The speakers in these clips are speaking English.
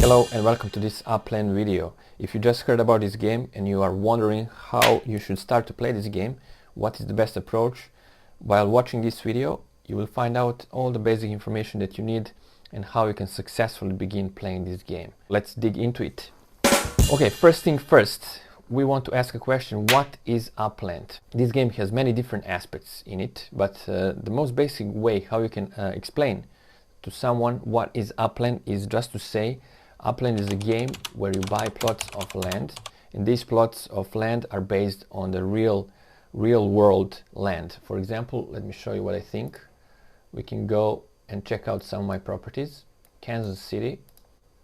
Hello and welcome to this Upland video. If you just heard about this game and you are wondering how you should start to play this game, what is the best approach, while watching this video you will find out all the basic information that you need and how you can successfully begin playing this game. Let's dig into it. Okay, first thing first, we want to ask a question: what is Upland? This game has many different aspects in it, but the most basic way how you can explain to someone what is Upland is just to say Upland is a game where you buy plots of land, and these plots of land are based on the real world land. For example, let me show you what I think. We can go and check out some of my properties. Kansas City.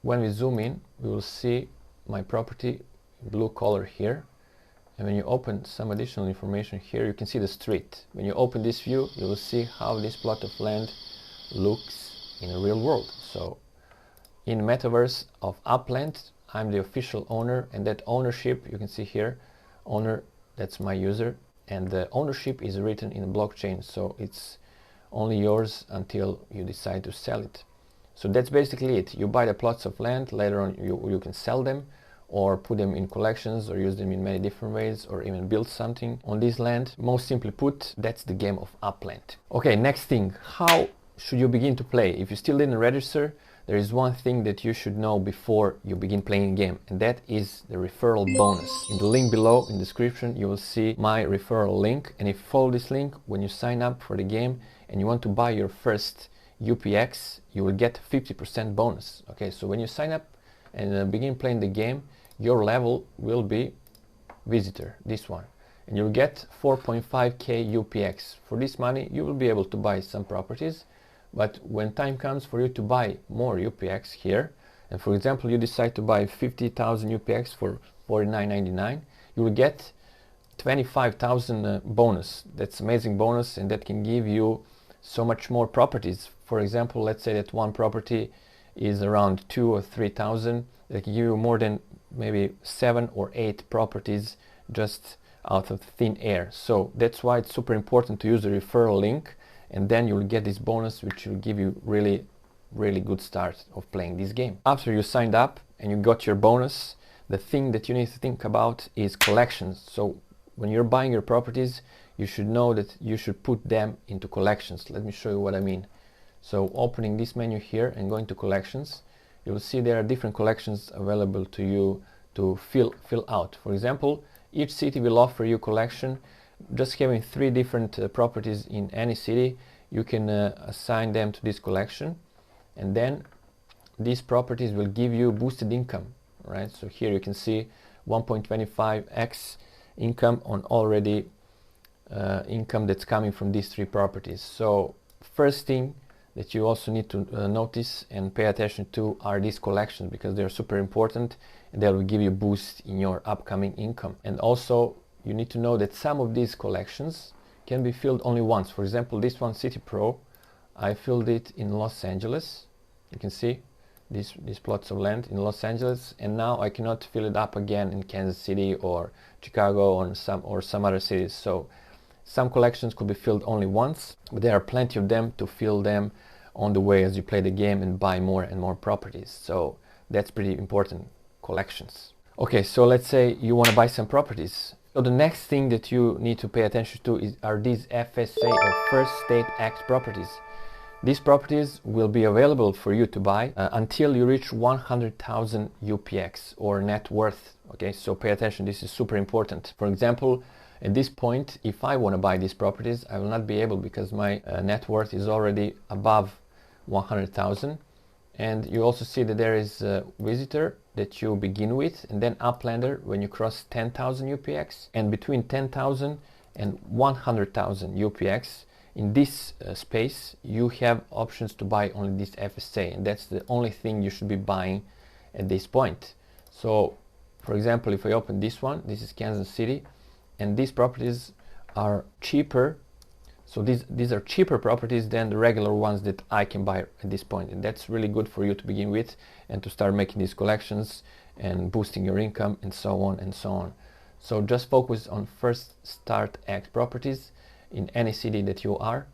When we zoom in, we will see my property in blue color here, and when you open some additional information here, you can see the street. When you open this view, you will see how this plot of land looks in the real world. So in metaverse of Upland, I'm the official owner, and that ownership, you can see here, owner, that's my user, and the ownership is written in the blockchain, so it's only yours until you decide to sell it. So that's basically it. You buy the plots of land, later on you can sell them or put them in collections or use them in many different ways, or even build something on this land. Most simply put, that's the game of Upland. Okay, next thing, how should you begin to play? If you still didn't register, there is one thing that you should know before you begin playing the game, and that is the referral bonus. In the link below in the description you will see my referral link, and if you follow this link, when you sign up for the game and you want to buy your first UPX, you will get 50% bonus. Okay, so when you sign up and begin playing the game, your level will be visitor, this one, and you'll get 4.5k UPX. For this money you will be able to buy some properties. But when time comes for you to buy more UPX here, and for example you decide to buy 50,000 UPX for $49.99, you will get 25,000 bonus. That's amazing bonus, and that can give you so much more properties. For example, let's say that one property is around 2,000 or 3,000. That can give you more than maybe 7 or 8 properties just out of thin air. So that's why it's super important to use the referral link, and then you will get this bonus, which will give you really good start of playing this game. After you signed up and you got your bonus, the thing that you need to think about is collections. So when you're buying your properties, you should know that you should put them into collections. Let me show you what I mean. So opening this menu here and going to collections, you will see there are different collections available to you to fill out. For example, each city will offer you collection. Just having 3 different properties in any city, you can assign them to this collection, and then these properties will give you boosted income, right? So here you can see 1.25x income on already income that's coming from these 3 properties. So first thing that you also need to notice and pay attention to are these collections, because they're super important and they will give you a boost in your upcoming income. And also you need to know that some of these collections can be filled only once. For example, this one, City Pro, I filled it in Los Angeles. You can see these plots of land in Los Angeles, and now I cannot fill it up again in Kansas City or Chicago or some other cities. So some collections could be filled only once, but there are plenty of them to fill them on the way as you play the game and buy more and more properties. So that's pretty important, collections. Okay, so let's say you want to buy some properties. So the next thing that you need to pay attention to are these FSA or First State Act properties. These properties will be available for you to buy until you reach 100,000 UPX or net worth. Okay, so pay attention, this is super important. For example, at this point, if I want to buy these properties, I will not be able, because my net worth is already above 100,000. And you also see that there is a visitor that you begin with, and then Uplander when you cross 10,000 UPX, and between 10,000 and 100,000 UPX, in this space you have options to buy only this FSA, and that's the only thing you should be buying at this point. So for example, if I open this one, this is Kansas City, and these properties are cheaper. So these are cheaper properties than the regular ones that I can buy at this point, and that's really good for you to begin with and to start making these collections and boosting your income and so on and so on. So just focus on First Start Act properties in any city that you are,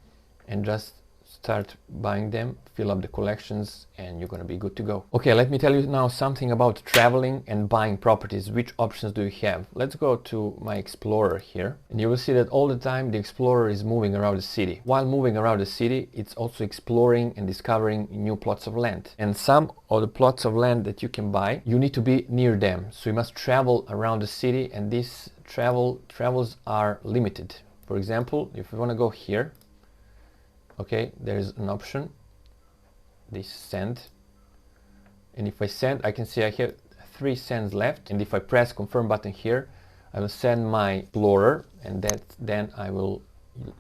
and just start buying them, fill up the collections, and you're gonna be good to go. Okay, let me tell you now something about traveling and buying properties. Which options do you have? Let's go to my Explorer here, and you will see that all the time the Explorer is moving around the city. While moving around the city, it's also exploring and discovering new plots of land. And some of the plots of land that you can buy, you need to be near them. So you must travel around the city, and these travels are limited. For example, if you want to go here, okay, there's an option, this send, and if I send, I can see I have 3 sends left, and if I press confirm button here, I will send my Explorer, and then I will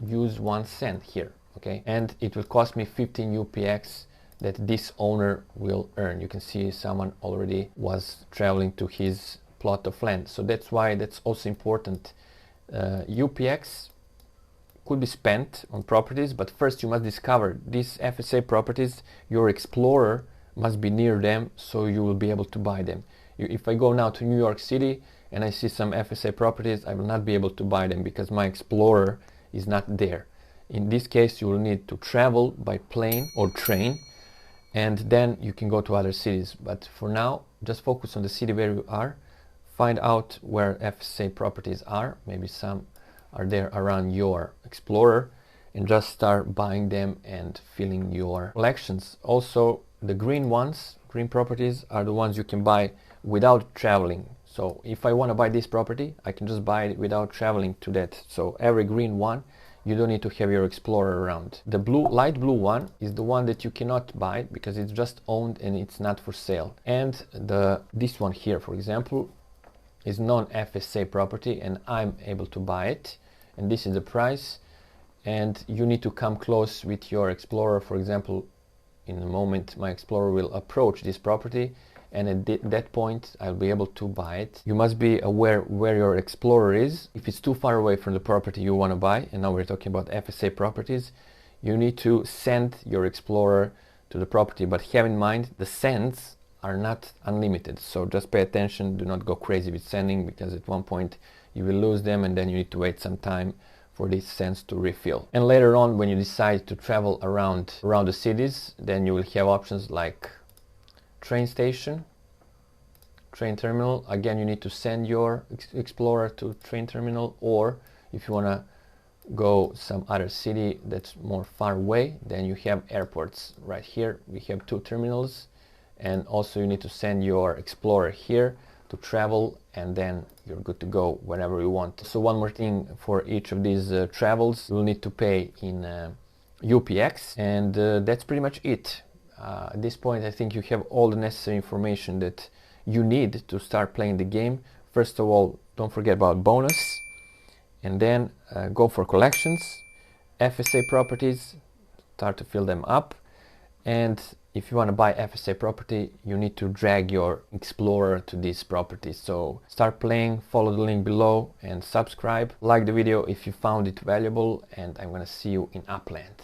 use 1 send here, okay, and it will cost me 15 UPX that this owner will earn. You can see someone already was traveling to his plot of land, so that's why that's also important. UPX could be spent on properties, but first you must discover these FSA properties. Your Explorer must be near them, so you will be able to buy them. If I go now to New York City and I see some FSA properties, I will not be able to buy them because my Explorer is not there. In this case, you will need to travel by plane or train, and then you can go to other cities. But for now, just focus on the city where you are. Find out where FSA properties are. Maybe some are there around your Explorer, and just start buying them and filling your collections. Also, the green properties are the ones you can buy without traveling. So if I want to buy this property, I can just buy it without traveling to that. So every green one, you don't need to have your Explorer around. The light blue one is the one that you cannot buy because it's just owned and it's not for sale. And this one here, for example, is non-FSA property, and I'm able to buy it, and this is the price. And you need to come close with your Explorer. For example, in a moment my Explorer will approach this property, and at that point I'll be able to buy it. You must be aware where your Explorer is. If it's too far away from the property you want to buy, and now we're talking about FSA properties, you need to send your Explorer to the property, but have in mind the sends are not unlimited, so just pay attention. Do not go crazy with sending, because at one point you will lose them, and then you need to wait some time for these sends to refill. And later on, when you decide to travel around the cities, then you will have options like train station, train terminal. Again, you need to send your Explorer to train terminal, or if you want to go some other city that's more far away, then you have airports. Right here we have 2 terminals, and also you need to send your Explorer here to travel, and then you're good to go whenever you want. So one more thing, for each of these travels you'll need to pay in UPX, and that's pretty much it. At this point I think you have all the necessary information that you need to start playing the game. First of all, don't forget about bonus, and then go for collections, FSA properties, start to fill them up. And if you want to buy FSA property, you need to drag your Explorer to this property. So start playing, follow the link below, and subscribe. Like the video if you found it valuable, and I'm gonna see you in Upland.